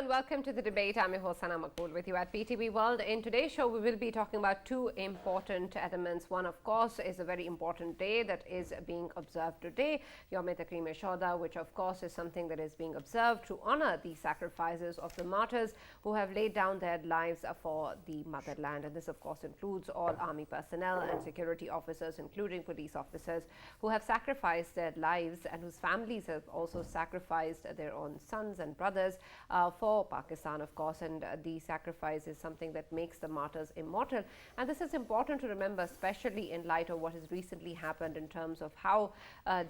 and welcome to the debate. I'm your host, Maqbool, with you at PTV World. In today's show, we will be talking about two important elements. One, of course, is a very important day that is being observed today, Youm-e-Takreem Shuhada, which, of course, is something that is being observed to honor the sacrifices of the martyrs who have laid down their lives for the motherland. And this, of course, includes all army personnel and security officers, including police officers, who have sacrificed their lives and whose families have also sacrificed their own sons and brothers for Pakistan, of course, and the sacrifice is something that makes the martyrs immortal. And this is important to remember, especially in light of what has recently happened in terms of how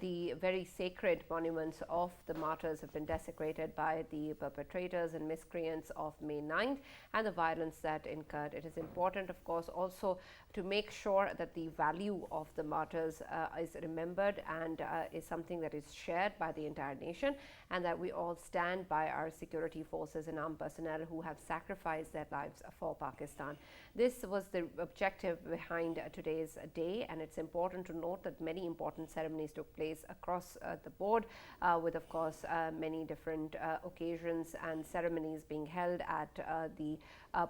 the very sacred monuments of the martyrs have been desecrated by the perpetrators and miscreants of May 9th and the violence that incurred. It is important, of course, also to make sure that the value of the martyrs is remembered and is something that is shared by the entire nation, and that we all stand by our security forces and armed personnel who have sacrificed their lives for Pakistan. This was the objective behind today's day, and it's important to note that many important ceremonies took place across the board, with, of course, many different occasions and ceremonies being held at the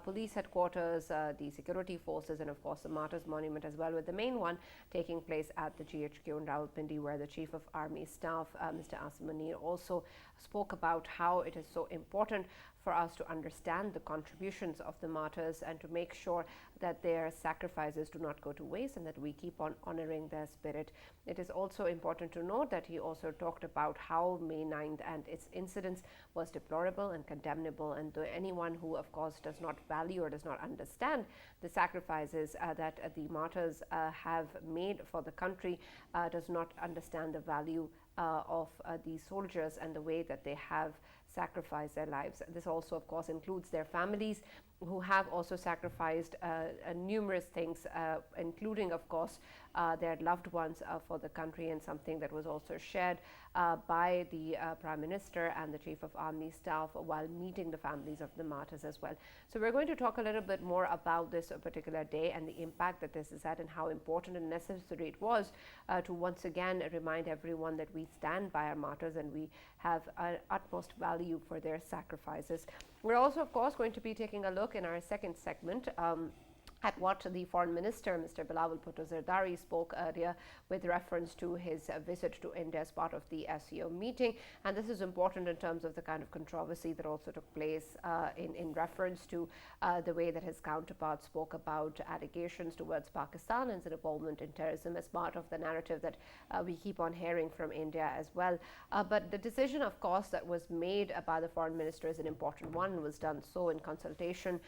police headquarters, the security forces, and, of course, the Martyrs Monument as well, with the main one taking place at the GHQ in Rawalpindi, where the Chief of Army Staff, Mr. Asim Munir, also spoke about how it is so important for us to understand the contributions of the martyrs and to make sure that their sacrifices do not go to waste and that we keep on honoring their spirit. It is also important to note that he also talked about how May 9th and its incidents was deplorable and condemnable, and anyone who, of course, does not value or does not understand the sacrifices that the martyrs have made for the country does not understand the value of the soldiers and the way that they have sacrificed their lives. This also, of course, includes their families, who have also sacrificed numerous things, including, of course, their loved ones for the country, and something that was also shared by the Prime Minister and the Chief of Army Staff while meeting the families of the martyrs as well. So we're going to talk a little bit more about this particular day and the impact that this has had and how important and necessary it was to once again remind everyone that we stand by our martyrs and we have utmost value for their sacrifices. We're also, of course, going to be taking a look in our second segment at what the Foreign Minister, Mr. Bilawal Buhtto spoke earlier with reference to his visit to India as part of the SCO meeting. And this is important in terms of the kind of controversy that also took place in reference to the way that his counterpart spoke about allegations towards Pakistan and its involvement in terrorism as part of the narrative that we keep on hearing from India as well. But the decision, of course, that was made by the Foreign Minister is an important one, was done so in consultation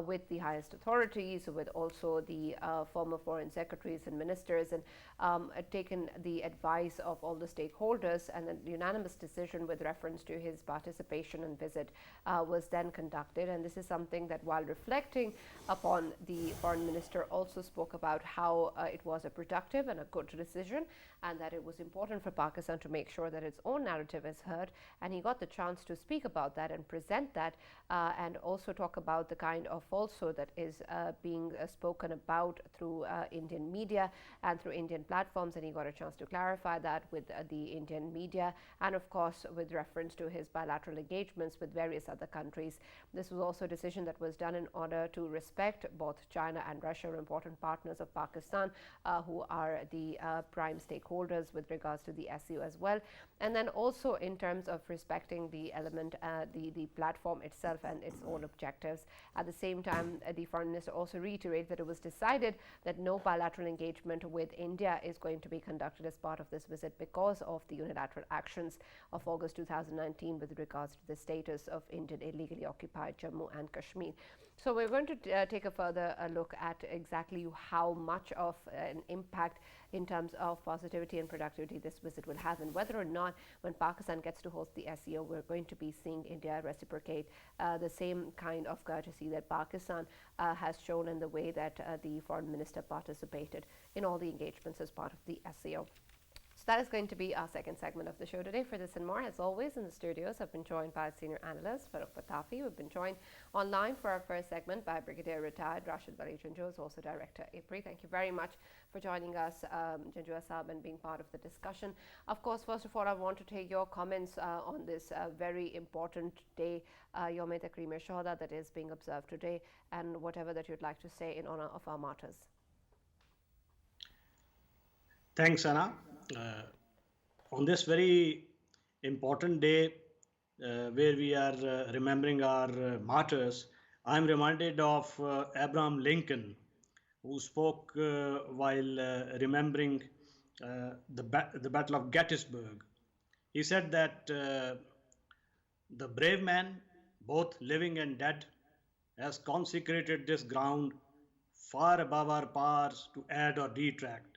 with the highest authorities, with also the former foreign secretaries and ministers, and taken the advice of all the stakeholders, and the unanimous decision with reference to his participation and visit was then conducted. And this is something that, while reflecting upon, the foreign minister also spoke about how it was a productive and a good decision, and that it was important for Pakistan to make sure that its own narrative is heard. And he got the chance to speak about that and present that, and also talk about the kind of falsehood that is being spoken about through Indian media and through Indian platforms, and he got a chance to clarify that with the Indian media, and, of course, with reference to his bilateral engagements with various other countries. This was also a decision that was done in order to respect both China and Russia, important partners of Pakistan, who are the prime stakeholders with regards to the SCO as well. And then also in terms of respecting the element, the platform itself and its own objectives. At the same time, the Foreign Minister also reiterated that it was decided that no bilateral engagement with India is going to be conducted as part of this visit because of the unilateral actions of August 2019 with regards to the status of Indian illegally occupied Jammu and Kashmir. So we're going to take a further look at exactly how much of an impact in terms of positivity and productivity this visit will have, and whether or not when Pakistan gets to host the SCO, we're going to be seeing India reciprocate the same kind of courtesy that Pakistan has shown in the way that the foreign minister participated in all the engagements as part of the SCO. So that is going to be our second segment of the show today. For this and more, as always, in the studios, I've been joined by Senior Analyst Farrukh Pitafi. We've been joined online for our first segment by Brigadier Retired Raashid Janjua, who's also Director IPRI. Thank you very much for joining us, Janjua Saab, and being part of the discussion. Of course, first of all, I want to take your comments on this very important day, Youm-e-Takreem Shuhada, that is being observed today, and whatever that you'd like to say in honor of our martyrs. Thanks, Anna. On this very important day where we are remembering our martyrs, I'm reminded of Abraham Lincoln, who spoke while remembering the Battle of Gettysburg. He said that the brave man, both living and dead, has consecrated this ground far above our powers to add or detract.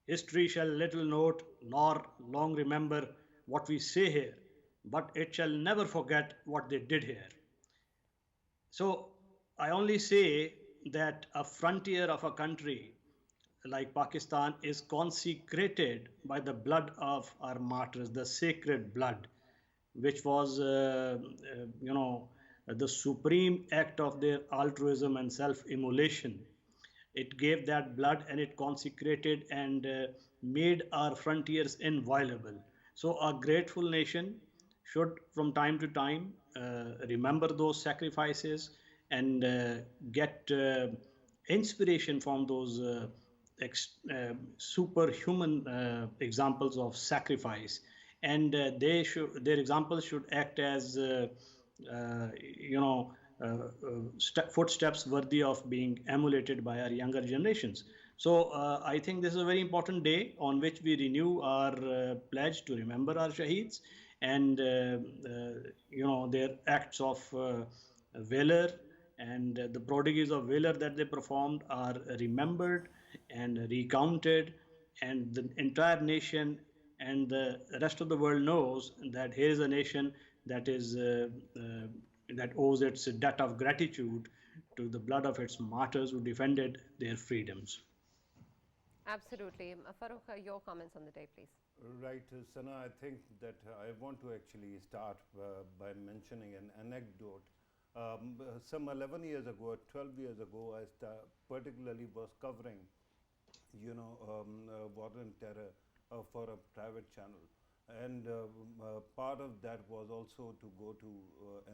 History shall little note nor long remember what we say here, but it shall never forget what they did here. So I only say that a frontier of a country like Pakistan is consecrated by the blood of our martyrs, the sacred blood, which was, the supreme act of their altruism and self-immolation. It gave that blood and it consecrated and made our frontiers inviolable. So a grateful nation should from time to time remember those sacrifices and get inspiration from those superhuman examples of sacrifice. And their examples should act as footsteps worthy of being emulated by our younger generations. So I think this is a very important day on which we renew our pledge to remember our Shaheeds and their acts of valor, and the prodigies of valor that they performed are remembered and recounted, and the entire nation and the rest of the world knows that here is a nation that is that owes its debt of gratitude to the blood of its martyrs who defended their freedoms. Absolutely. Farrukh, your comments on the day, please. Right, Sana, I think that I want to actually start by mentioning an anecdote. Some 11 years ago, 12 years ago, I particularly was covering, war and terror for a private channel. And part of that was also to go to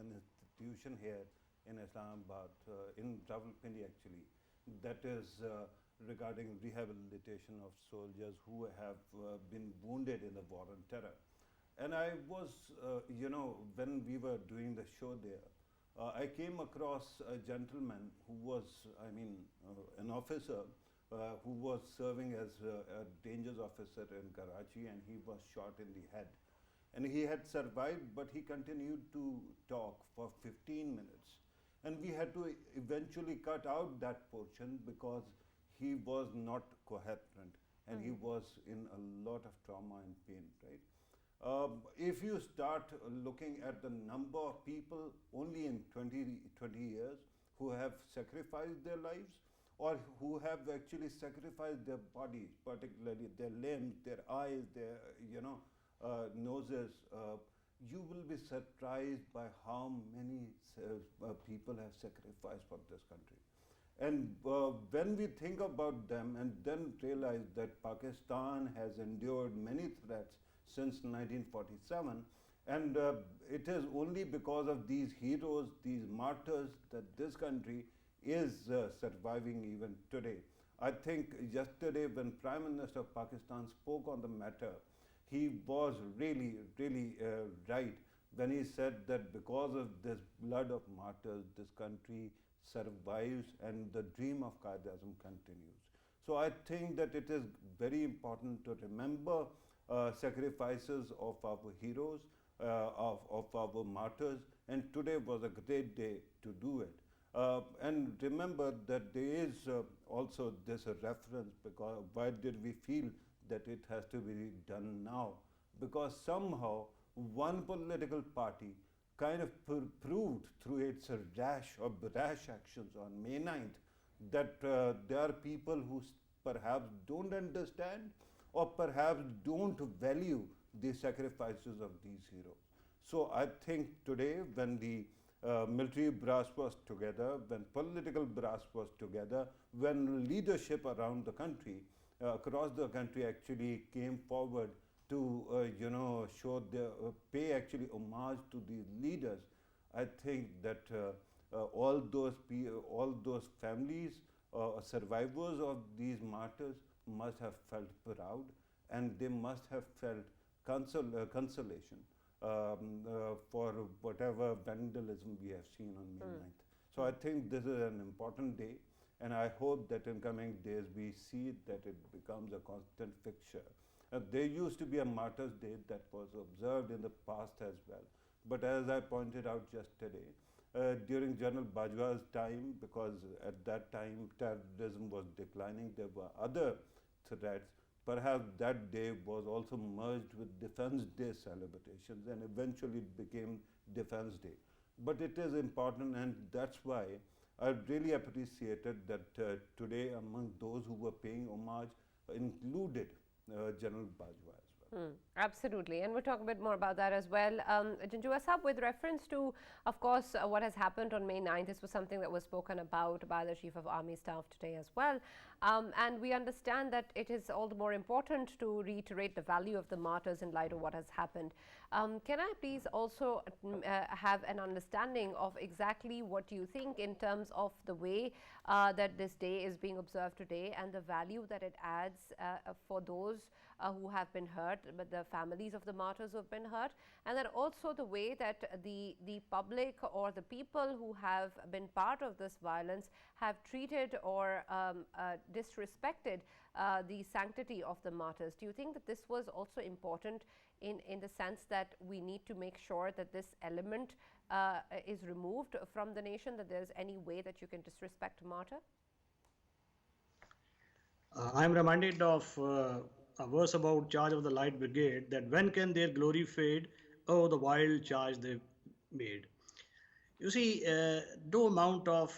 an institution here in Islamabad, in Rawalpindi actually, that is regarding rehabilitation of soldiers who have been wounded in the war on terror. And I was, when we were doing the show there, I came across a gentleman who was, an officer who was serving as a dangers officer in Karachi, and he was shot in the head. And he had survived, but he continued to talk for 15 minutes. And we had to eventually cut out that portion because he was not coherent and he was in a lot of trauma and pain, right? If you start looking at the number of people only in 20 years who have sacrificed their lives or who have actually sacrificed their bodies, particularly their limbs, their eyes, their noses, you will be surprised by how many people have sacrificed for this country. And when we think about them and then realize that Pakistan has endured many threats since 1947, and it is only because of these heroes, these martyrs, that this country is surviving even today. I think yesterday when Prime Minister of Pakistan spoke on the matter, he was really, really right when he said that because of this blood of martyrs, this country survives and the dream of Qaeda-Azam continues. So I think that it is very important to remember sacrifices of our heroes, of our martyrs, and today was a great day to do it. And remember that there is also this reference, because why did we feel that it has to be done now? Because somehow one political party kind of proved through its rash or brash actions on May 9th that there are people who perhaps don't understand or perhaps don't value the sacrifices of these heroes. So I think today, when the military brass was together, when political brass was together, when leadership around the country, across the country, actually came forward to show their pay actually homage to these leaders, I think that all those families, survivors of these martyrs, must have felt proud, and they must have felt consolation for whatever vandalism we have seen on May 9th. So I think this is an important day, and I hope that in coming days we see that it becomes a constant fixture. There used to be a Martyrs' Day that was observed in the past as well. But as I pointed out yesterday, during General Bajwa's time, because at that time terrorism was declining, there were other threats. Perhaps that day was also merged with Defense Day celebrations, and eventually it became Defense Day. But it is important, and that's why I really appreciated that today among those who were paying homage included General Bajwa as well. Absolutely, and we'll talk a bit more about that as well. Janjua Sahab, with reference to, of course, what has happened on May 9th, this was something that was spoken about by the Chief of Army Staff today as well. And we understand that it is all the more important to reiterate the value of the martyrs in light of what has happened. Can I please also have an understanding of exactly what you think in terms of the way that this day is being observed today and the value that it adds for those who have been hurt, but the families of the martyrs who have been hurt, and then also the way that the public or the people who have been part of this violence have treated or disrespected the sanctity of the martyrs. Do you think that this was also important in the sense that we need to make sure that this element is removed from the nation, that there's any way that you can disrespect a martyr? I'm reminded of a verse about charge of the light brigade, that when can their glory fade? Oh, the wild charge they made. You see, no amount of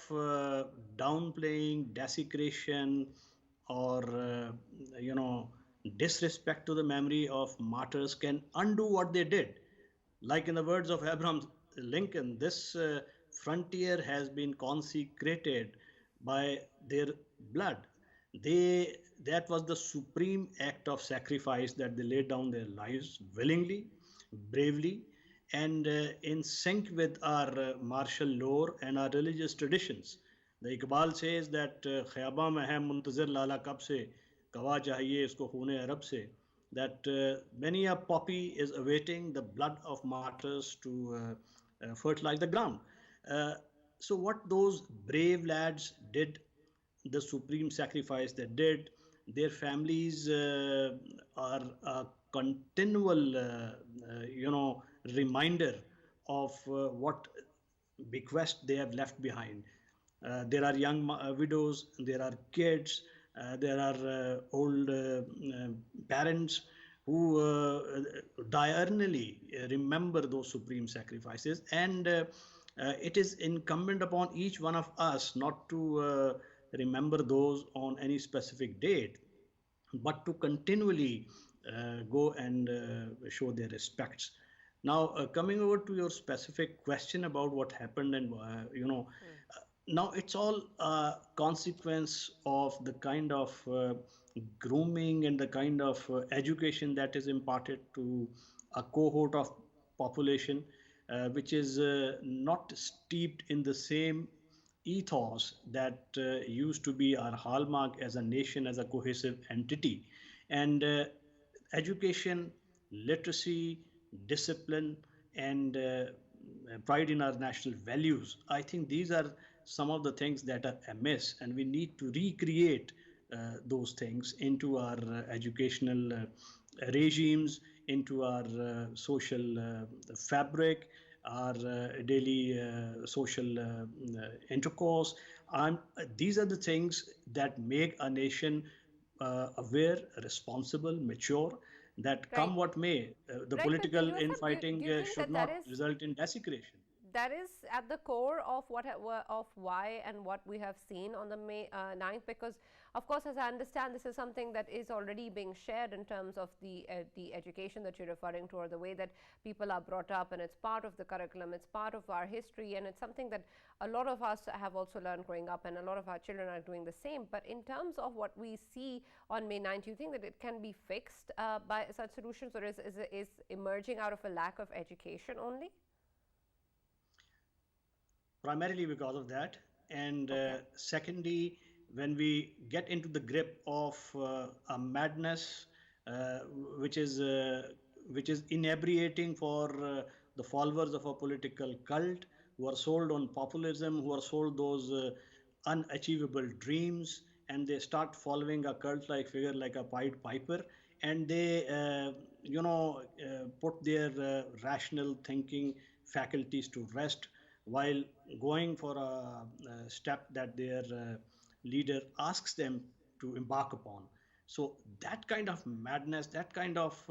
downplaying, desecration, or disrespect to the memory of martyrs can undo what they did. Like in the words of Abraham Lincoln, this frontier has been consecrated by their blood. That was the supreme act of sacrifice, that they laid down their lives willingly, bravely, and in sync with our martial lore and our religious traditions. The Iqbal says that khayaba mein hai muntazir lala kab se, kawa chahiye isko khune arab se, that many a poppy is awaiting the blood of martyrs to fertilize the ground. So what those brave lads did, the supreme sacrifice they did, their families are a continual reminder of what bequest they have left behind. There are young widows, there are kids, there are old parents who diurnally remember those supreme sacrifices, and it is incumbent upon each one of us not to remember those on any specific date, but to continually go and show their respects. Now, coming over to your specific question about what happened, and now it's all a consequence of the kind of grooming and the kind of education that is imparted to a cohort of population which is not steeped in the same ethos that used to be our hallmark as a nation, as a cohesive entity. And education, literacy, discipline, and pride in our national values, I think these are some of the things that are amiss, and we need to recreate those things into our educational regimes, into our social fabric, our daily social intercourse. And these are the things that make a nation aware, responsible, mature, that come what may, the political infighting should not result in desecration. that is at the core of why and what we have seen on the May 9th, because of course, as I understand, this is something that is already being shared in terms of the education that you're referring to, or the way that people are brought up, and it's part of the curriculum, it's part of our history, and it's something that a lot of us have also learned growing up, and a lot of our children are doing the same. But in terms of what we see on May 9th, do you think that it can be fixed by such solutions, or is emerging out of a lack of education only? Primarily because of that. And Okay. secondly, when we get into the grip of a madness uh, which is uh, which is inebriating for the followers of a political cult, who are sold on populism, who are sold those unachievable dreams, and they start following a cult-like figure like a Pied Piper, and they put their rational thinking faculties to rest while going for a step that their leader asks them to embark upon. So that kind of madness, that kind of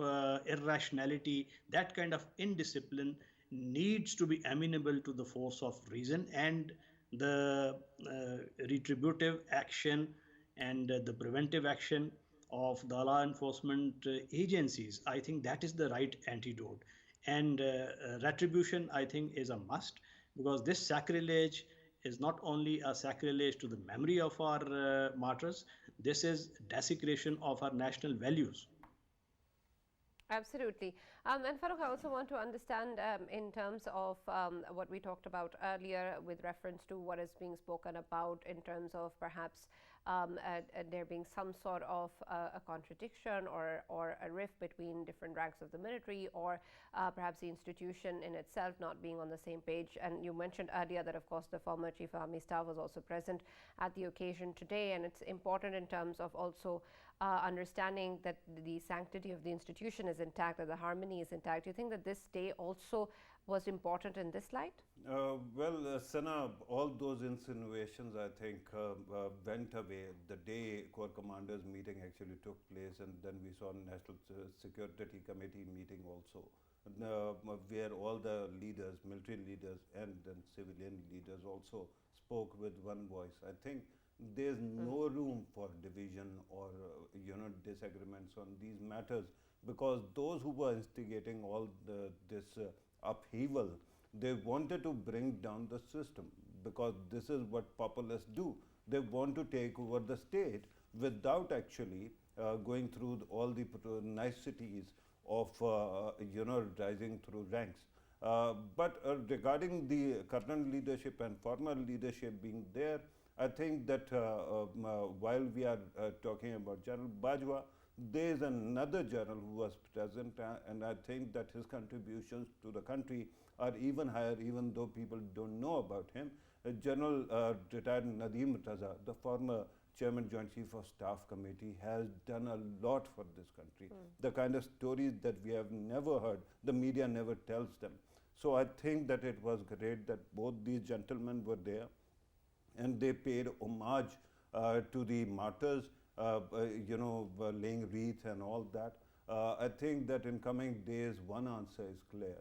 irrationality, that kind of indiscipline needs to be amenable to the force of reason, and the retributive action and the preventive action of the law enforcement agencies. I think that is the right antidote. And retribution, I think, is a must, because this sacrilege is not only a sacrilege to the memory of our martyrs, this is desecration of our national values. Absolutely. And Farrukh, I also want to understand in terms of what we talked about earlier with reference to what is being spoken about in terms of perhaps there being some sort of a contradiction or a rift between different ranks of the military, or perhaps the institution in itself not being on the same page. And you mentioned earlier that, of course, the former Chief of Army Staff was also present at the occasion today, and it's important in terms of also understanding that the sanctity of the institution is intact, that the harmony is intact. Do you think that this day also was important in this light? Sana, all those insinuations, I think, went away the day Corps Commanders meeting actually took place, and then we saw National Security Committee meeting also, where all the leaders, military leaders and then civilian leaders also spoke with one voice. I think there's no room for division or disagreements on these matters, because those who were instigating all this upheaval, they wanted to bring down the system, because this is what populists do. They want to take over the state without actually going through all the niceties of rising through ranks. But regarding the current leadership and former leadership being there, I think that while we are talking about General Bajwa, there is another general who was present, and I think that his contributions to the country are even higher, even though people don't know about him. General retired Nadeem Raza, the former Chairman Joint Chief of Staff Committee, has done a lot for this country. The kind of stories that we have never heard, the media never tells them. So I think that it was great that both these gentlemen were there, and they paid homage to the martyrs, laying wreath and all that. I think that in coming days, one answer is clear.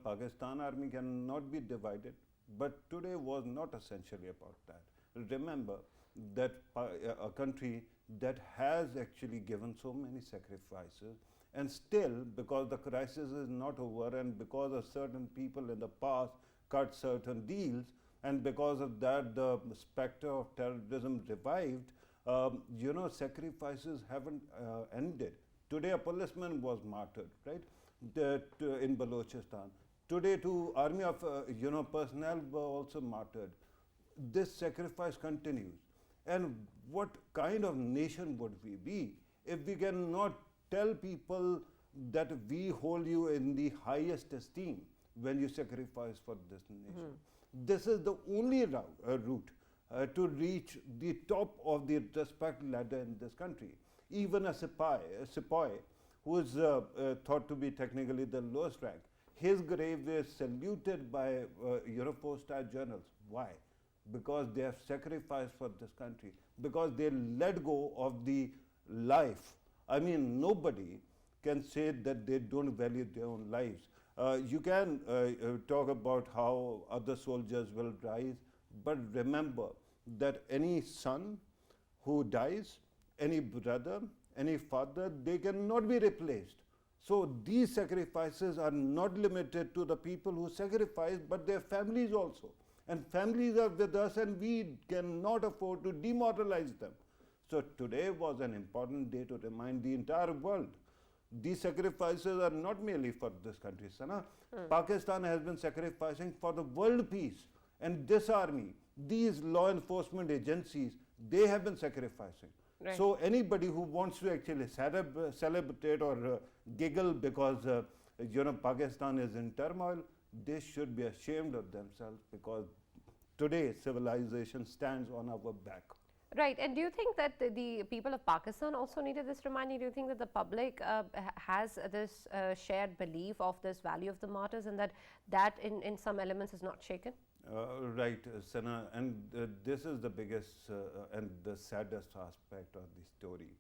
Pakistan army cannot be divided, but today was not essentially about that. Remember that a country that has actually given so many sacrifices, and still, because the crisis is not over, and because of certain people in the past cut certain deals, and because of that the specter of terrorism revived, sacrifices haven't ended. Today a policeman was martyred, right, in Balochistan. Today two army of personnel were also martyred. This sacrifice continues. And what kind of nation would we be if we cannot tell people that we hold you in the highest esteem when you sacrifice for this nation? This is the only route to reach the top of the respect ladder in this country. Even a sepoy who is thought to be technically the lowest rank, his grave is saluted by 4-star generals. Why? Because they have sacrificed for this country, because they let go of the life. I mean, nobody can say that they don't value their own lives. You can talk about how other soldiers will rise, but remember that any son who dies, any brother, any father, they cannot be replaced. So these sacrifices are not limited to the people who sacrifice, but their families also. And families are with us, and we cannot afford to demoralize them. So today was an important day to remind the entire world. These sacrifices are not merely for this country, Sana. Pakistan has been sacrificing for the world peace. And this army, these law enforcement agencies, they have been sacrificing. Right. So anybody who wants to actually celebrate or giggle because Pakistan is in turmoil, they should be ashamed of themselves, because today civilization stands on our back. Right, and do you think that the people of Pakistan also needed this reminder? Do you think that the public has this shared belief of this value of the martyrs, and that in some elements is not shaken? Right, Sana, and this is the biggest and the saddest aspect of the story.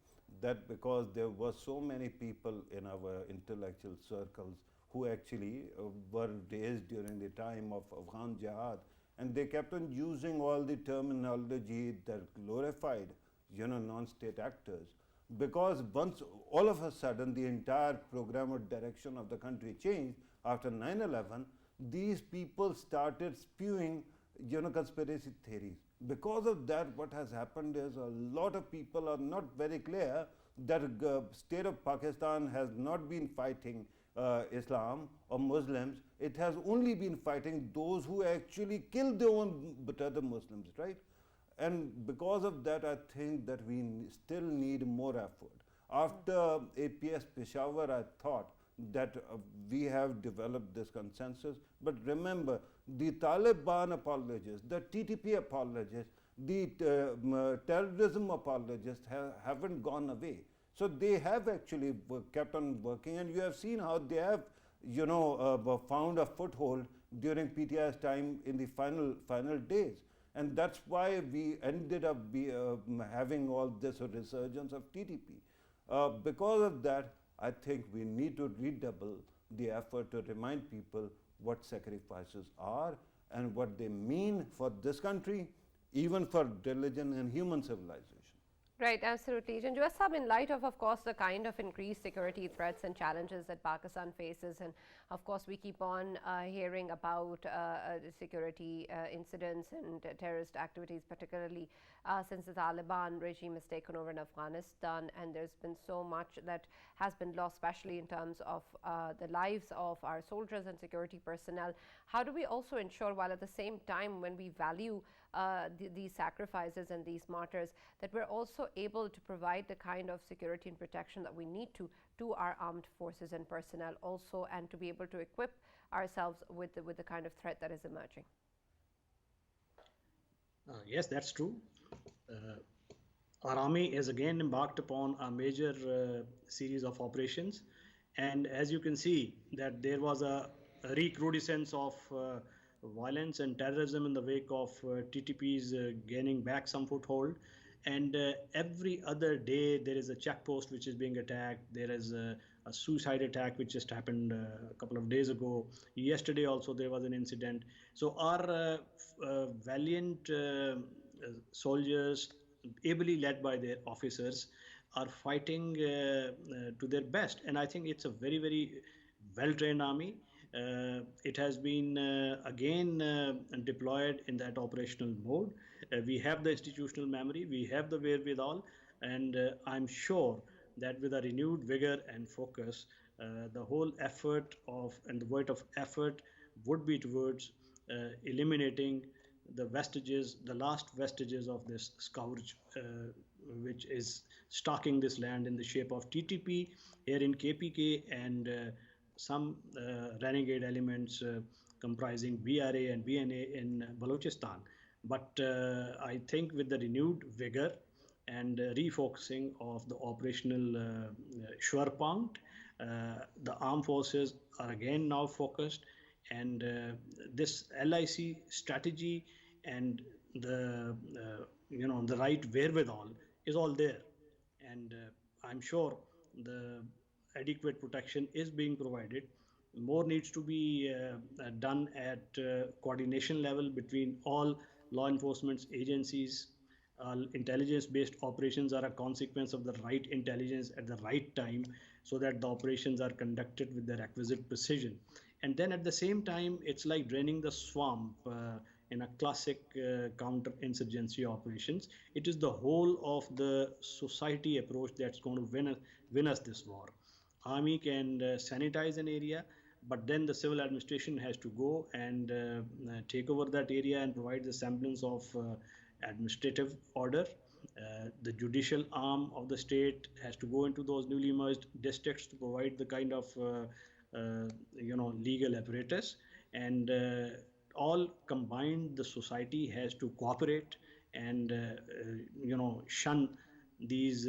That because there were so many people in our intellectual circles who actually were raised during the time of Afghan Jihad, and they kept on using all the terminology that glorified, non-state actors. Because once, all of a sudden, the entire program or direction of the country changed after 9/11, these people started spewing, conspiracy theories. Because of that, what has happened is a lot of people are not very clear that the state of Pakistan has not been fighting Islam or Muslims. It has only been fighting those who actually killed their own brother Muslims, right? And because of that, I think that we still need more effort. After APS Peshawar, I thought that we have developed this consensus. But remember, the Taliban apologists, the TTP apologists, the terrorism apologists haven't gone away. So they have actually kept on working, and you have seen how they have, found a foothold during PTI's time in the final days. And that's why we ended up having all this resurgence of TTP. Because of that, I think we need to redouble the effort to remind people what sacrifices are and what they mean for this country, even for religion and human civilization. Right, absolutely. Janjua Sahab, in light of course, the kind of increased security threats and challenges that Pakistan faces, and of course, we keep on hearing about security incidents and terrorist activities, particularly since the Taliban regime has taken over in Afghanistan, and there's been so much that has been lost, especially in terms of the lives of our soldiers and security personnel. How do we also ensure, while at the same time, when we value these sacrifices and these martyrs, that we're also able to provide the kind of security and protection that we need to our armed forces and personnel also, and to be able to equip ourselves with the kind of threat that is emerging? Yes, that's true. Our army has again embarked upon a major series of operations, and as you can see that there was a recrudescence of violence and terrorism in the wake of TTP's gaining back some foothold. And every other day there is a checkpost which is being attacked. There is a suicide attack which just happened a couple of days ago. Yesterday also there was an incident. So our valiant soldiers, ably led by their officers, are fighting to their best. And I think it's a very, very well-trained army. It has been again deployed in that operational mode. We have the institutional memory, we have the wherewithal, and I'm sure that with a renewed vigor and focus, the whole effort and the weight of effort would be towards eliminating the vestiges, the last vestiges of this scourge, which is stalking this land in the shape of TTP here in KPK, and some renegade elements comprising BRA and BNA in Balochistan. But I think with the renewed vigor and refocusing of the operational Schwerpunkt, the armed forces are again now focused, and this LIC strategy and the the right wherewithal is all there, and I'm sure the adequate protection is being provided. more needs to be done at coordination level between all law enforcement agencies. Intelligence-based operations are a consequence of the right intelligence at the right time, so that the operations are conducted with the requisite precision. And then at the same time, it's like draining the swamp in a classic counter-insurgency operations. It is the whole of the society approach that's going to win us this war. Army can sanitize an area, but then the civil administration has to go and take over that area and provide the semblance of administrative order. The judicial arm of the state has to go into those newly merged districts to provide the kind of legal apparatus, and all combined, the society has to cooperate and shun these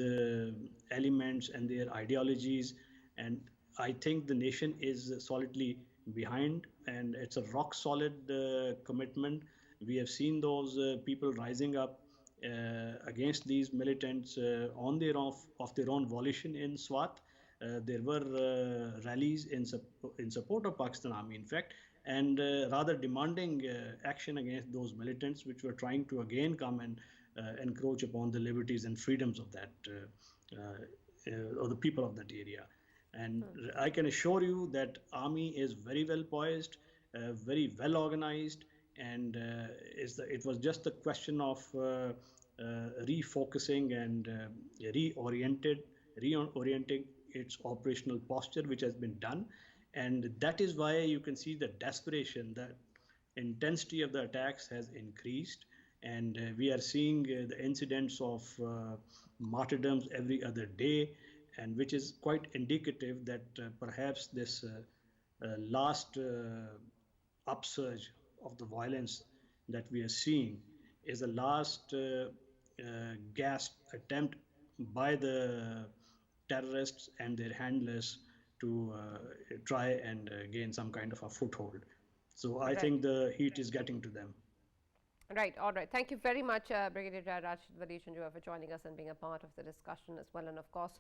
elements and their ideologies. And I think the nation is solidly behind, and it's a rock solid commitment. We have seen those people rising up against these militants on their of their own volition in Swat. There were rallies in support of Pakistan Army, in fact, and rather demanding action against those militants, which were trying to again come and encroach upon the liberties and freedoms of that of the people of that area. And I can assure you that Army is very well poised, very well organized, and it was just a question of refocusing and reorienting its operational posture, which has been done. And that is why you can see the desperation, the intensity of the attacks has increased. And we are seeing the incidents of martyrdoms every other day, and which is quite indicative that perhaps this last upsurge of the violence that we are seeing is the last gasp attempt by the terrorists and their handlers to try and gain some kind of a foothold. So I think the heat is getting to them. Right, all right. Thank you very much, Brigadier Raashid Janjua, for joining us and being a part of the discussion as well. And of course,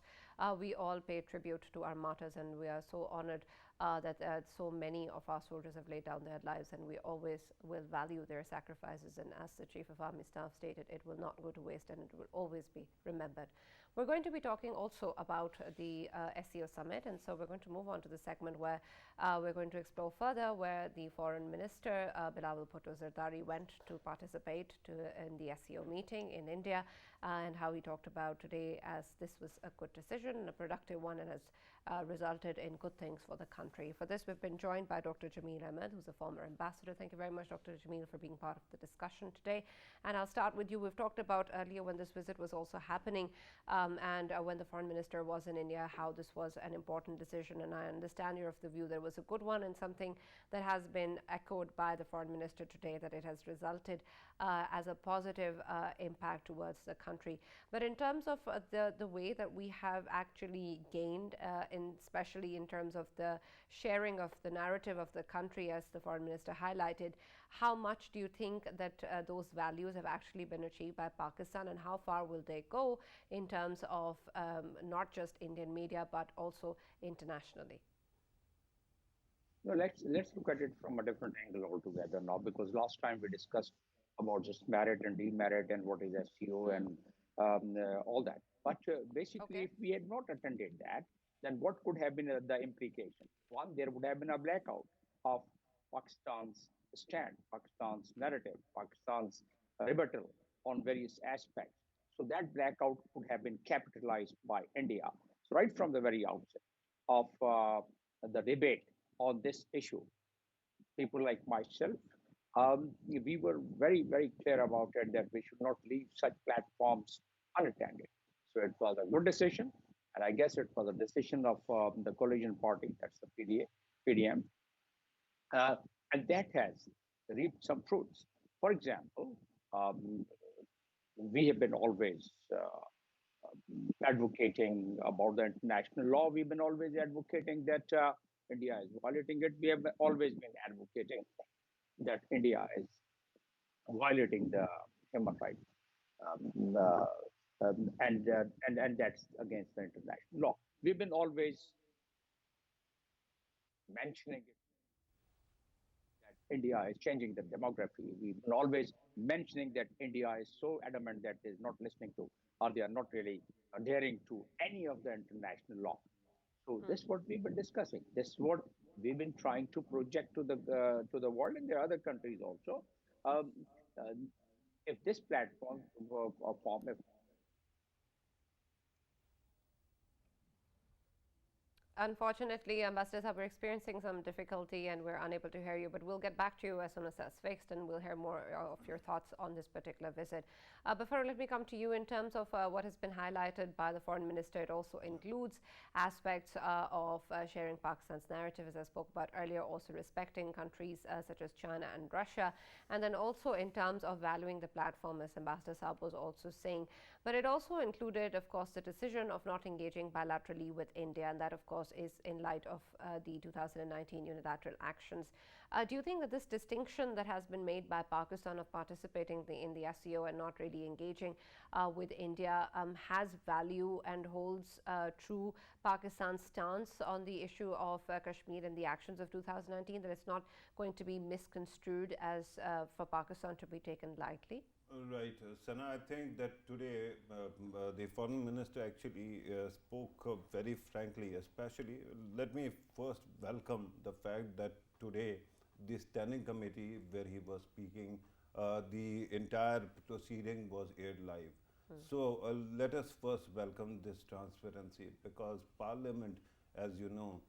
we all pay tribute to our martyrs, and we are so honored that so many of our soldiers have laid down their lives, and we always will value their sacrifices. And as the Chief of Army Staff stated, it will not go to waste, and it will always be remembered. We're going to be talking also about the SCO summit, and so we're going to move on to the segment where we're going to explore further where the Foreign Minister Bilawal Buhtto Zardari went to participate in the SCO meeting in India, and how he talked about today as this was a good decision, a productive one, and has resulted in good things for the country. For this, we've been joined by Dr. Jamil Ahmed, who's a former ambassador. Thank you very much, Dr. Jamil, for being part of the discussion today. And I'll start with you. We've talked about earlier when this visit was also happening, and when the Foreign Minister was in India, how this was an important decision. And I understand you're of the view that it was a good one, and something that has been echoed by the Foreign Minister today, that it has resulted as a positive impact towards the country. But in terms of the way that we have actually gained, especially in terms of the sharing of the narrative of the country, as the Foreign Minister highlighted, how much do you think that those values have actually been achieved by Pakistan, and how far will they go in terms of not just Indian media but also internationally? No, let's look at it from a different angle altogether now, because last time we discussed about just merit and demerit and what is SCO and all that. But basically, if we had not attended that, then what could have been the implication? One, there would have been a blackout of Pakistan's stand, Pakistan's narrative, Pakistan's rebuttal on various aspects. So that blackout could have been capitalized by India. So right from the very outset of the debate on this issue, people like myself, we were very, very clear about it that we should not leave such platforms unattended. So it was a good decision, and I guess it was a decision of the coalition party, that's the PDM, and that has reaped some fruits. For example, we have been always advocating about the international law. We've been always advocating that India is violating it. We have always been advocating that India is violating the human rights, and that's against the international law. We've been always mentioning it that India is changing the demography. We've been always mentioning that India is so adamant that is not listening to, or they are not really adhering to any of the international law. So this is what we've been discussing. This is what we've been trying to project to the world and the other countries also. Um, uh, if this platform form, if Unfortunately, Ambassador Saab, we're experiencing some difficulty and we're unable to hear you, but we'll get back to you as soon as that's fixed and we'll hear more of your thoughts on this particular visit. Before, let me come to you in terms of what has been highlighted by the Foreign Minister. It also includes aspects of sharing Pakistan's narrative, as I spoke about earlier, also respecting countries such as China and Russia, and then also in terms of valuing the platform, as Ambassador Saab was also saying. But it also included, of course, the decision of not engaging bilaterally with India, and that, of course, is in light of the 2019 unilateral actions. Do you think that this distinction that has been made by Pakistan of participating in the SCO and not really engaging with India has value and holds true Pakistan's stance on the issue of Kashmir and the actions of 2019, that it's not going to be misconstrued as for Pakistan to be taken lightly? Right, Sana, I think that today the foreign minister actually spoke very frankly, especially. Let me first welcome the fact that today the standing committee where he was speaking, the entire proceeding was aired live. So let us first welcome this transparency, because Parliament, as you know,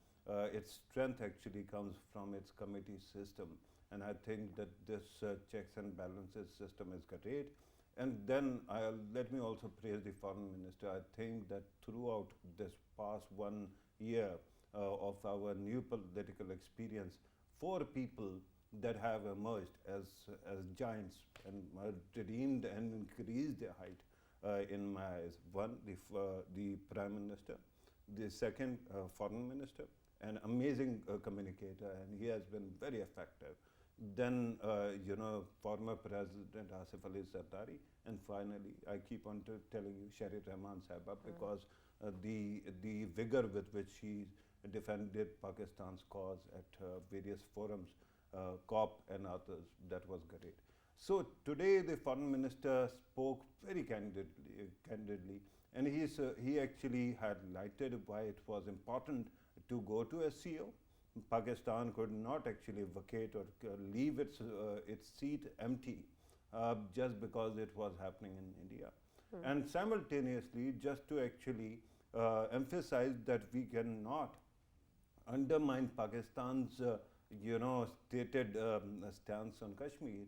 its strength actually comes from its committee system. And I think that this checks and balances system is great. And then let me also praise the foreign minister. I think that throughout this past 1 year of our new political experience, 4 people that have emerged as giants and redeemed and increased their height in my eyes. One, the Prime Minister, the second, Foreign Minister, an amazing communicator, and he has been very effective. Then, former President Asif Ali Zardari, and finally, I keep on telling you, Shahid Rahman Sahaba, because the vigor with which he defended Pakistan's cause at various forums, COP and others, that was great. So today the foreign minister spoke very candidly, and he actually highlighted why it was important to go to SCO. Pakistan could not actually vacate or leave its seat empty just because it was happening in India. And simultaneously, just to actually emphasize that we cannot undermine Pakistan's stated stance on Kashmir,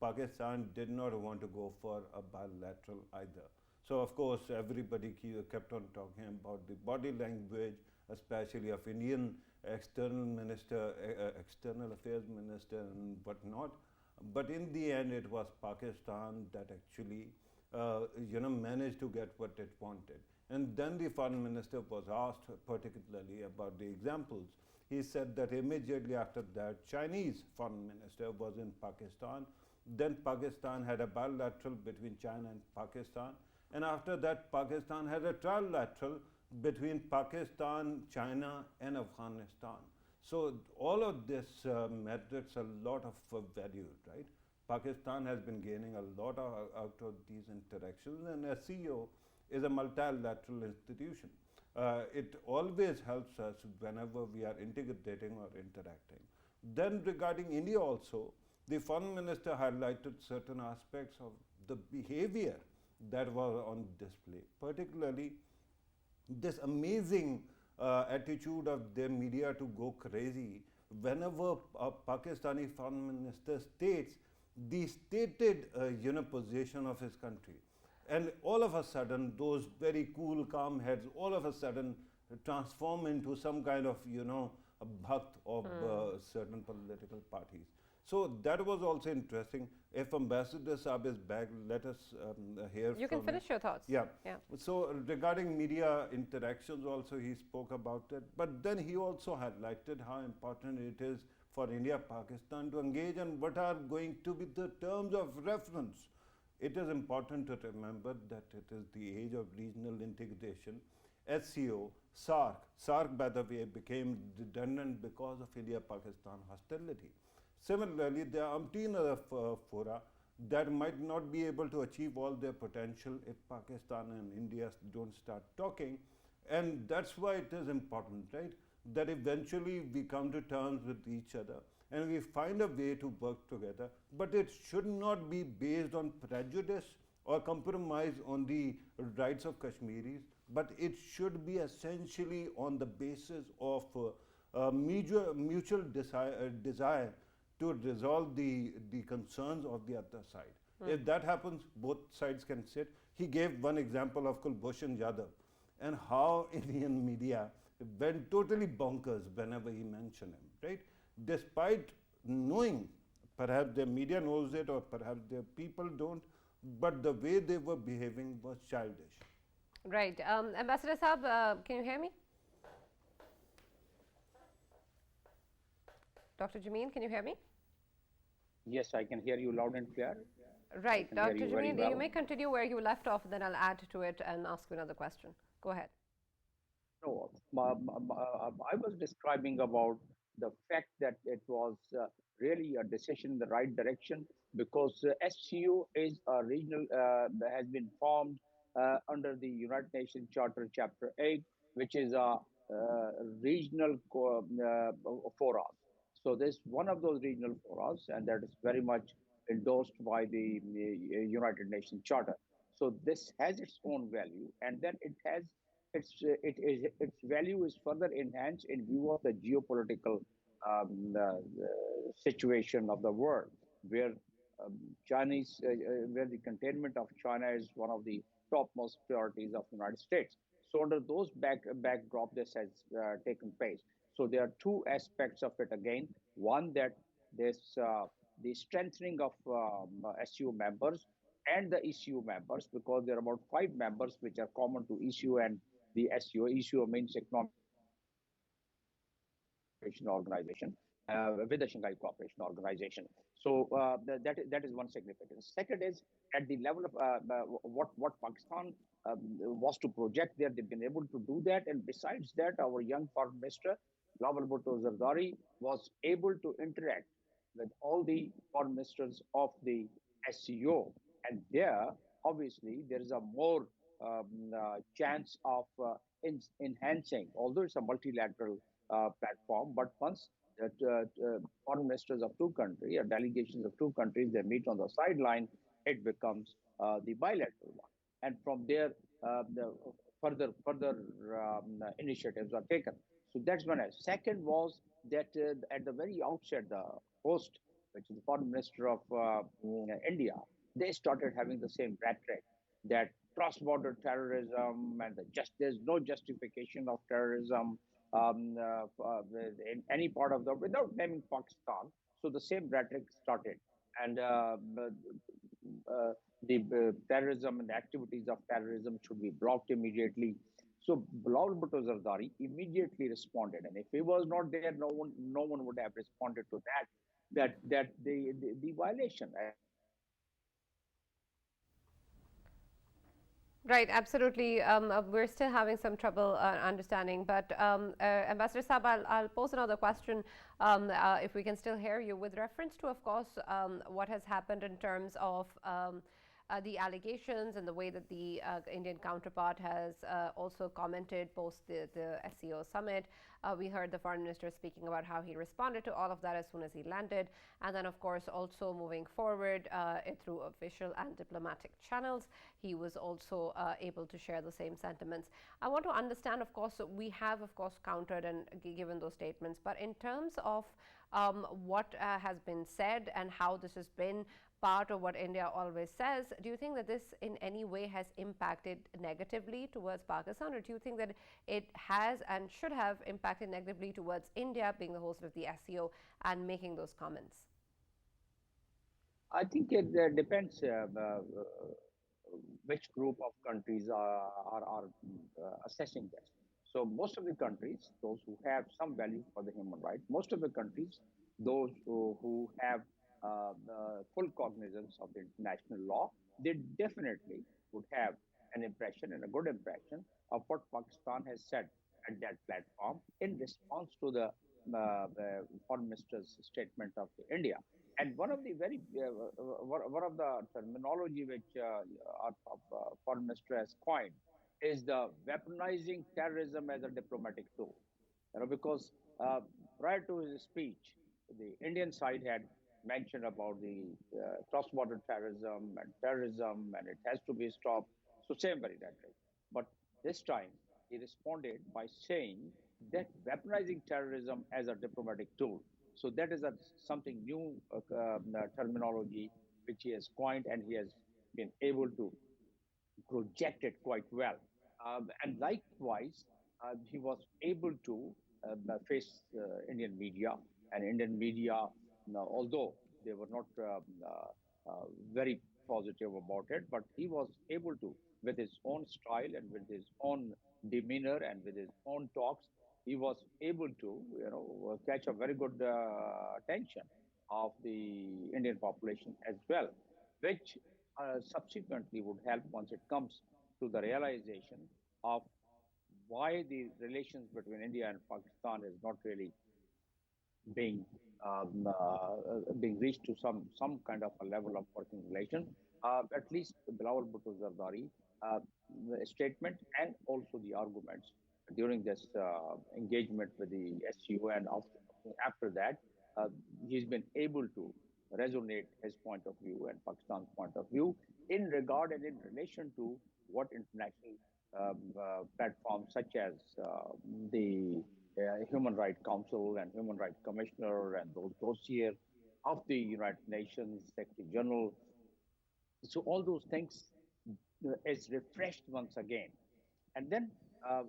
Pakistan did not want to go for a bilateral either. So of course everybody kept on talking about the body language, especially of Indian external affairs minister and whatnot. But in the end, it was Pakistan that actually managed to get what it wanted. And then the foreign minister was asked particularly about the examples. He said that immediately after that, Chinese foreign minister was in Pakistan. Then Pakistan had a bilateral between China and Pakistan. And after that, Pakistan had a trilateral between Pakistan, China, and Afghanistan. So all of this merits a lot of value, right? Pakistan has been gaining a lot out of these interactions, and SCO is a multilateral institution. It always helps us whenever we are integrating or interacting. Then regarding India also, the foreign minister highlighted certain aspects of the behavior that was on display, particularly this amazing attitude of their media to go crazy whenever a Pakistani foreign minister states the stated position of his country. And all of a sudden, those very cool, calm heads all of a sudden transform into some kind of, a bhakt of certain political parties. So that was also interesting. If Ambassador Saab is back, let us hear You from can finish him. your thoughts. Yeah. Yeah. So regarding media interactions also, he spoke about it. But then he also highlighted how important it is for India, Pakistan to engage and what are going to be the terms of reference. It is important to remember that it is the age of regional integration. SCO, SARC. SARC, by the way, became redundant because of India-Pakistan hostility. Similarly, there are umpteen other fora that might not be able to achieve all their potential if Pakistan and India don't start talking. And that's why it is important, right? That eventually we come to terms with each other and we find a way to work together, but it should not be based on prejudice or compromise on the rights of Kashmiris, but it should be essentially on the basis of mutual desire to resolve the concerns of the other side. If that happens, both sides can sit. He gave one example of Kulbhushan Yadav and how Indian media went totally bonkers whenever he mentioned him, right? Despite knowing, perhaps their media knows it or perhaps their people don't, but the way they were behaving was childish. Right. Ambassador Saab, can you hear me? Dr. Jamil, can you hear me? Yes, I can hear you loud and clear. Right. Dr. Jamil, well. you may continue where you left off, then I'll add to it and ask you another question. Go ahead. No, I was describing about the fact that it was really a decision in the right direction because SCO is a regional, has been formed under the United Nations Charter Chapter 8, which is a regional fora. So this one of those regional forums, and that is very much endorsed by the United Nations Charter. So this has its own value, and then it has its value is further enhanced in view of the geopolitical situation of the world, where where the containment of China is one of the topmost priorities of the United States. So under those backdrop, this has taken place. So there are two aspects of it again. One, that this the strengthening of SCO members and the ECU members, because there are about 5 members which are common to ECU and the SCO. ECU means Economic Cooperation Organization with the Shanghai Cooperation Organization. So that is one significance. Second is at the level of what Pakistan was to project there, they've been able to do that. And besides that, our young Foreign Minister, Bilawal Buhtto Zardari, was able to interact with all the foreign ministers of the SCO. And there, obviously, there is a more chance of enhancing, although it's a multilateral platform, but once that foreign ministers of two countries or delegations of two countries, they meet on the sideline, it becomes the bilateral one. And from there, the further initiatives are taken. So that's one. Second was that at the very outset, the host, which is the foreign minister of India, they started having the same rhetoric that cross-border terrorism and there's no justification of terrorism in any part of the, without naming Pakistan. So the same rhetoric started, and the terrorism and the activities of terrorism should be blocked immediately. So Bilawal Bhutto Zardari immediately responded, and if he was not there, no one would have responded to that the violation. Right, absolutely. We're still having some trouble understanding, but Ambassador Saab, I'll pose another question if we can still hear you, with reference to, of course, what has happened in terms of the allegations and the way that the Indian counterpart has also commented post the SCO summit. We heard the foreign minister speaking about how he responded to all of that as soon as he landed. And then, of course, also moving forward through official and diplomatic channels, he was also able to share the same sentiments. I want to understand, of course, we have, of course, countered and given those statements. But in terms of what has been said and how this has been part of what India always says, do you think that this in any way has impacted negatively towards Pakistan, or do you think that it has and should have impacted negatively towards India being the host of the SCO and making those comments? I think it depends which group of countries are assessing this. So most of the countries, those who have some value for the human rights, most of the countries, those who have full cognizance of the international law, they definitely would have an impression and a good impression of what Pakistan has said at that platform in response to the foreign minister's statement of India. And one of the one of the terminology which our foreign minister has coined is the weaponizing terrorism as a diplomatic tool. Because prior to his speech, the Indian side had mentioned about the cross-border terrorism, and it has to be stopped. So same very rhetoric. But this time, he responded by saying that weaponizing terrorism as a diplomatic tool. So that is something new terminology which he has coined, and he has been able to project it quite well. And likewise, he was able to face Indian media, and Indian media, although they were not very positive about it, but he was able to, with his own style and with his own demeanor and with his own talks, he was able to, catch a very good attention of the Indian population as well, which subsequently would help once it comes to the realization of why the relations between India and Pakistan is not really being being reached to some kind of a level of working relation. At least Bilawal Bhutto Zardari statement and also the arguments during this engagement with the SCO, and after that, he's been able to resonate his point of view and Pakistan's point of view in regard and in relation to what international platforms such as the Human Rights Council and Human Rights Commissioner and those dossiers of the United Nations Secretary General. So all those things is refreshed once again. And then,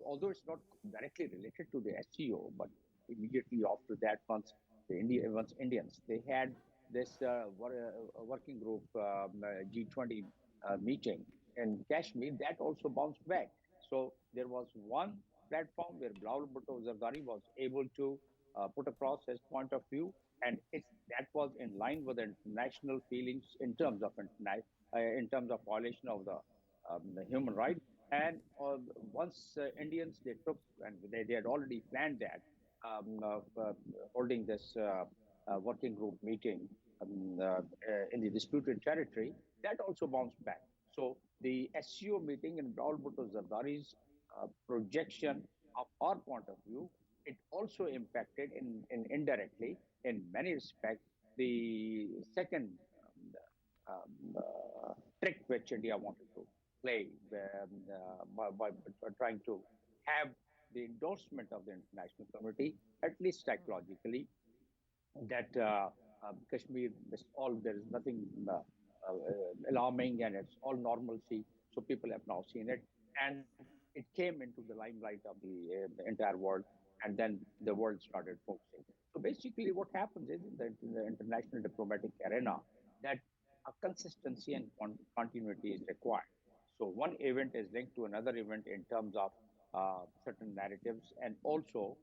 although it's not directly related to the SCO, but immediately after that, once Indians, they had this working group G20 meeting in Kashmir, that also bounced back. So there was one platform where Bilawal Bhutto Zardari was able to put across his point of view, and that was in line with international feelings in terms of violation of the human rights. And once Indians, they took, and they had already planned that, holding this working group meeting in the disputed territory, that also bounced back. So the SCO meeting in Bilawal Bhutto Zardari's projection of our point of view, it also impacted in indirectly, in many respects, the second trick which India wanted to play by trying to have the endorsement of the international community, at least psychologically, that Kashmir is all, there is nothing alarming, and it's all normalcy. So people have now seen it, and it came into the limelight of the entire world, and then the world started focusing. So basically, what happens is in the international diplomatic arena that a consistency and continuity is required. So one event is linked to another event in terms of certain narratives, and also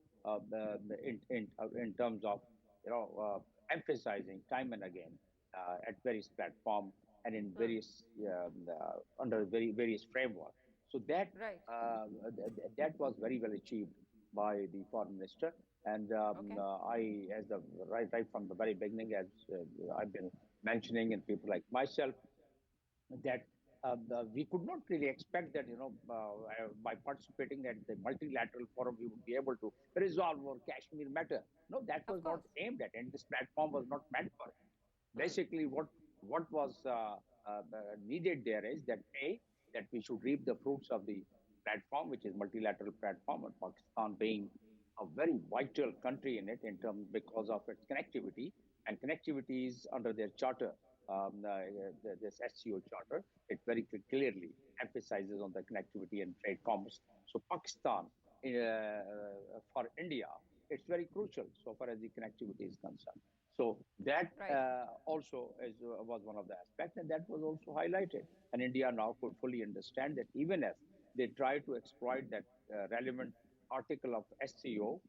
in terms of emphasizing time and again at various platforms and in various under various frameworks. So Right. that was very well achieved by the foreign minister. And Okay. I, as the right from the very beginning, as I've been mentioning, and people like myself, that we could not really expect that, by participating at the multilateral forum, we would be able to resolve our Kashmir matter. No, that Of was not course. aimed at, and this platform was not meant for it. Hmm. Basically, what was needed there is that that we should reap the fruits of the platform, which is multilateral platform, and Pakistan being a very vital country in it in terms because of its connectivity, and connectivity is under their charter, this SCO charter. It very clearly emphasizes on the connectivity and trade commerce. So Pakistan, for India, it's very crucial so far as the connectivity is concerned. So that Right. also was one of the aspects, and that was also highlighted. And India now could fully understand that even as they try to exploit that relevant article of SCO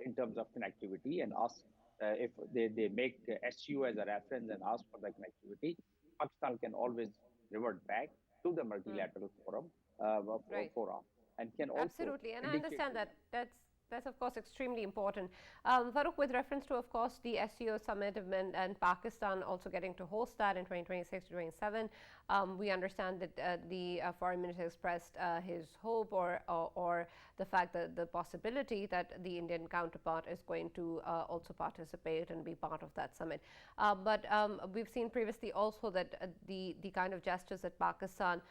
in terms of connectivity and ask if they make SCO as a reference and ask for the connectivity, Pakistan can always revert back to the multilateral forum, fora, and can also Absolutely, and I indicate understand that that's of course extremely important. Farrukh, with reference to of course the SCO summit and Pakistan also getting to host that in 2026 to 27, we understand that the foreign minister expressed his hope or the fact that the possibility that the Indian counterpart is going to also participate and be part of that summit. But we've seen previously also that the kind of gestures that Pakistan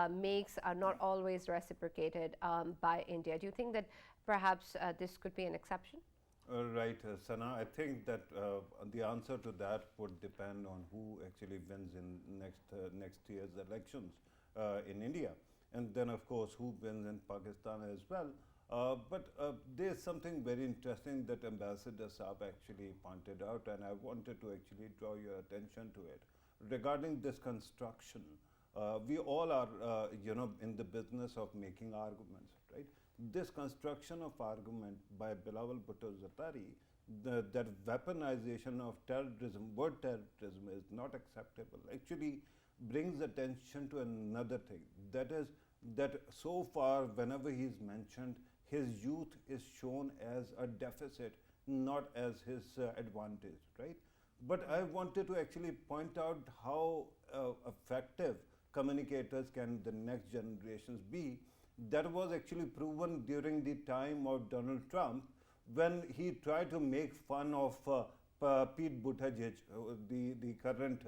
makes are not always reciprocated by India. Do you think that perhaps this could be an exception? Right, Sana. I think that the answer to that would depend on who actually wins in next year's elections in India, and then of course who wins in Pakistan as well. But there's something very interesting that Ambassador Saab actually pointed out, and I wanted to actually draw your attention to it regarding this construction. We all are, in the business of making arguments, right? This construction of argument by Bilawal Buhtto Zatari, that weaponization of terrorism, word terrorism, is not acceptable, actually brings attention to another thing. That is that so far, whenever he is mentioned, his youth is shown as a deficit, not as his advantage, right? But I wanted to actually point out how effective communicators can the next generations be. That was actually proven during the time of Donald Trump, when he tried to make fun of Pete Buttigieg, the current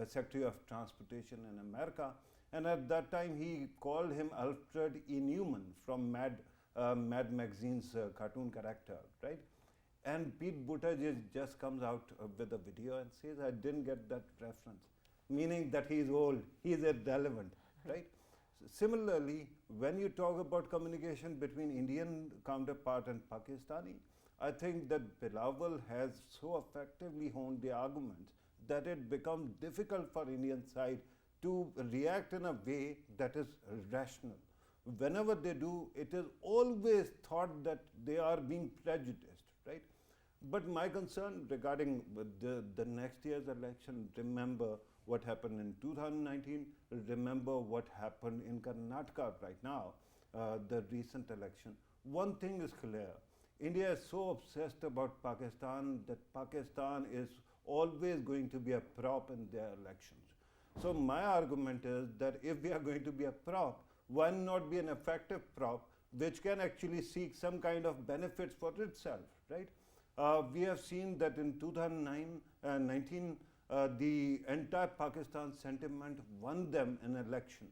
Secretary of Transportation in America. And at that time, he called him Alfred E. Newman from Mad Magazine's cartoon character, right? And Pete Buttigieg just comes out with a video and says, I didn't get that reference, meaning that he is old, he is irrelevant, right? Similarly, when you talk about communication between Indian counterpart and Pakistani, I think that Bilawal has so effectively honed the arguments that it becomes difficult for Indian side to react in a way that is rational. Whenever they do, it is always thought that they are being prejudiced, right? But my concern regarding the next year's election, remember what happened in 2019, remember what happened in Karnataka right now, the recent election. One thing is clear, India is so obsessed about Pakistan that Pakistan is always going to be a prop in their elections. So my argument is that if we are going to be a prop, why not be an effective prop which can actually seek some kind of benefits for itself, right? We have seen that in 2019, the entire Pakistan sentiment won them an election.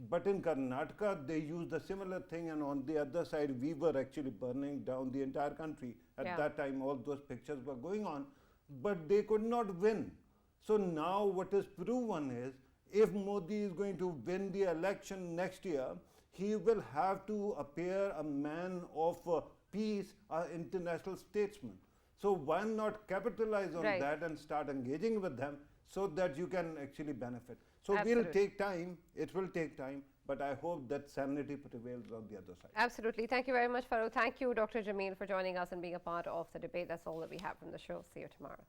But in Karnataka, they used a similar thing, and on the other side, we were actually burning down the entire country. At that time, all those pictures were going on, but they could not win. So now what is proven is, if Modi is going to win the election next year, he will have to appear a man of peace, an international statesman. So why not capitalize on that and start engaging with them so that you can actually benefit? So we'll take time, it will take time, but I hope that sanity prevails on the other side. Absolutely. Thank you very much, Farrukh. Thank you, Dr. Jamil, for joining us and being a part of the debate. That's all that we have from the show. See you tomorrow.